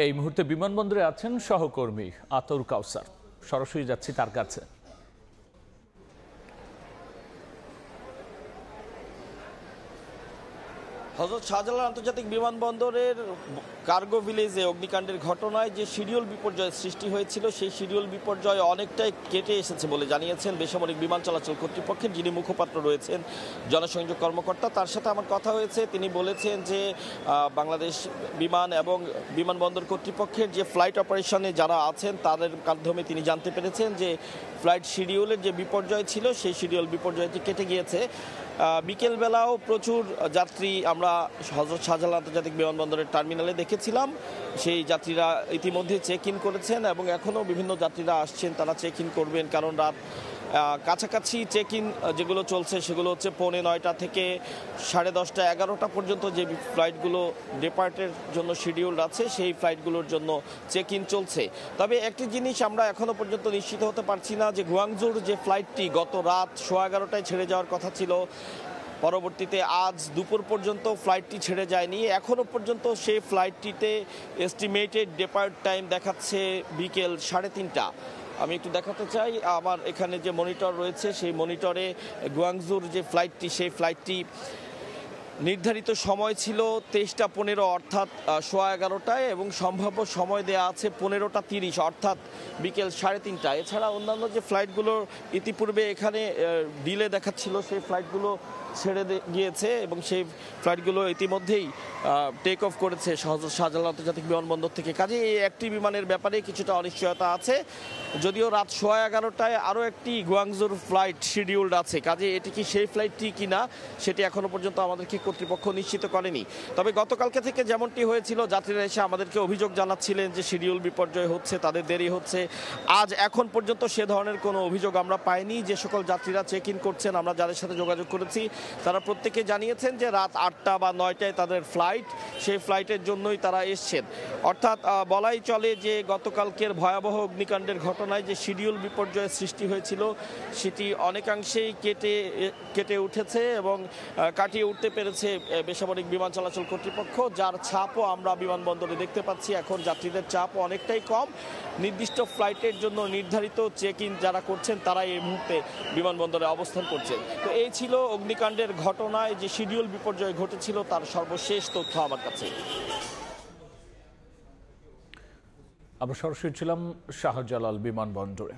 এই মুহূর্তে বিমানবন্দরে আছেন সহকর্মী আতর কাউসার। সরাসরি যাচ্ছি তার কাছে। হযরত শাহজালাল আন্তর্জাতিক বিমানবন্দরের কার্গো ভিলেজে অগ্নিকাণ্ডের ঘটনায় যে শিডিউল বিপর্যয় সৃষ্টি হয়েছিল, সেই শিডিউল বিপর্যয় অনেকটাই কেটে এসেছে বলে জানিয়েছেন বেসামরিক বিমান চলাচল কর্তৃপক্ষের যিনি মুখপাত্র রয়েছেন, জনসংযোগ কর্মকর্তা। তার সাথে আমার কথা হয়েছে। তিনি বলেছেন যে বাংলাদেশ বিমান এবং বিমানবন্দর কর্তৃপক্ষের যে ফ্লাইট অপারেশনে যারা আছেন তাদের মাধ্যমে তিনি জানতে পেরেছেন যে ফ্লাইট শিডিউলের যে বিপর্যয় ছিল সেই শিডিউল বিপর্যয়টি কেটে গিয়েছে। বিকেলবেলাও প্রচুর যাত্রী আমরা হযরত শাহজালাল আন্তর্জাতিক বিমানবন্দরের টার্মিনালে দেখেছিলাম। সেই যাত্রীরা ইতিমধ্যে চেক ইন করেছেন এবং এখনও বিভিন্ন যাত্রীরা আসছেন, তারা চেক ইন করবেন। কারণ রাত কাছাকাছি চেক ইন যেগুলো চলছে সেগুলো হচ্ছে 9:45 থেকে 10:30, 11টা পর্যন্ত যে ফ্লাইটগুলো ডিপার্টের জন্য শিডিউল আছে সেই ফ্লাইটগুলোর জন্য চেক ইন চলছে। তবে একটি জিনিস আমরা এখনও পর্যন্ত নিশ্চিত হতে পারছি না যে গুয়াংজুর যে ফ্লাইটটি গত রাত 11:15টায় ছেড়ে যাওয়ার কথা ছিল, পরবর্তীতে আজ দুপুর পর্যন্ত ফ্লাইটটি ছেড়ে যায়নি। এখনও পর্যন্ত সেই ফ্লাইটটিতে এস্টিমেটেড ডিপার্ট টাইম দেখাচ্ছে বিকেল 3:30। আমি একটু দেখাতে চাই, আমার এখানে যে মনিটর রয়েছে সেই মনিটরে গুয়াংজুর যে ফ্লাইটটি সেই ফ্লাইটটি নির্ধারিত সময় ছিল 23:15 অর্থাৎ 11:15টায় এবং সম্ভাব্য সময় দেওয়া আছে 15:30 অর্থাৎ বিকেল 3:30। এছাড়া অন্যান্য যে ফ্লাইটগুলো ইতিপূর্বে এখানে ডিলে দেখাচ্ছিল সেই ফ্লাইটগুলো ছেড়ে গিয়েছে এবং সেই ফ্লাইটগুলো ইতিমধ্যেই টেক অফ করেছে শাহজালাল আন্তর্জাতিক বিমানবন্দর থেকে। কাজে এই একটি বিমানের ব্যাপারে কিছুটা অনিশ্চয়তা আছে, যদিও রাত 11:15টায় আরও একটি গুয়াংজুর ফ্লাইট শিডিউলড আছে। কাজে এটি কি সেই ফ্লাইটটি কিনা সেটি এখনও পর্যন্ত আমাদেরকে কর্তৃপক্ষ নিশ্চিত করেনি। তবে গতকালকে থেকে যেমনটি হয়েছিল, যাত্রীরা এসে আমাদেরকে অভিযোগ জানাচ্ছিলেন যে শিডিউল বিপর্যয় হচ্ছে, তাদের দেরি হচ্ছে। আজ এখন পর্যন্ত সে ধরনের কোনো অভিযোগ আমরা পাইনি। যে সকল যাত্রীরা চেক ইন করছেন, আমরা যাদের সাথে যোগাযোগ করেছি তারা প্রত্যেকে জানিয়েছেন যে রাত 8টা বা 9টায় তাদের ফ্লাইট, সেই ফ্লাইটের জন্যই তারা এসছেন। অর্থাৎ বলাই চলে যে গতকালকের ভয়াবহ অগ্নিকাণ্ডের ঘটনায় যে শিডিউল বিপর্যয়ের সৃষ্টি হয়েছিল সেটি অনেকাংশেই কেটে উঠেছে এবং কাটিয়ে উঠতে পেরেছে বেসামরিক বিমান চলাচল কর্তৃপক্ষ, যার ছাপও আমরা বিমানবন্দরে দেখতে পাচ্ছি। এখন যাত্রীদের চাপও অনেকটাই কম। নির্দিষ্ট ফ্লাইটের জন্য নির্ধারিত চেক ইন যারা করছেন তারা এই মুহূর্তে বিমানবন্দরে অবস্থান করছেন। তো এই ছিল অগ্নিকাণ্ডের ঘটনায় যে শিডিউল বিপর্যয় ঘটেছিল তার সর্বশেষ তথ্য আমার কাছে। আমরা সরাসরি ছিলাম শাহজালাল বিমানবন্দরে।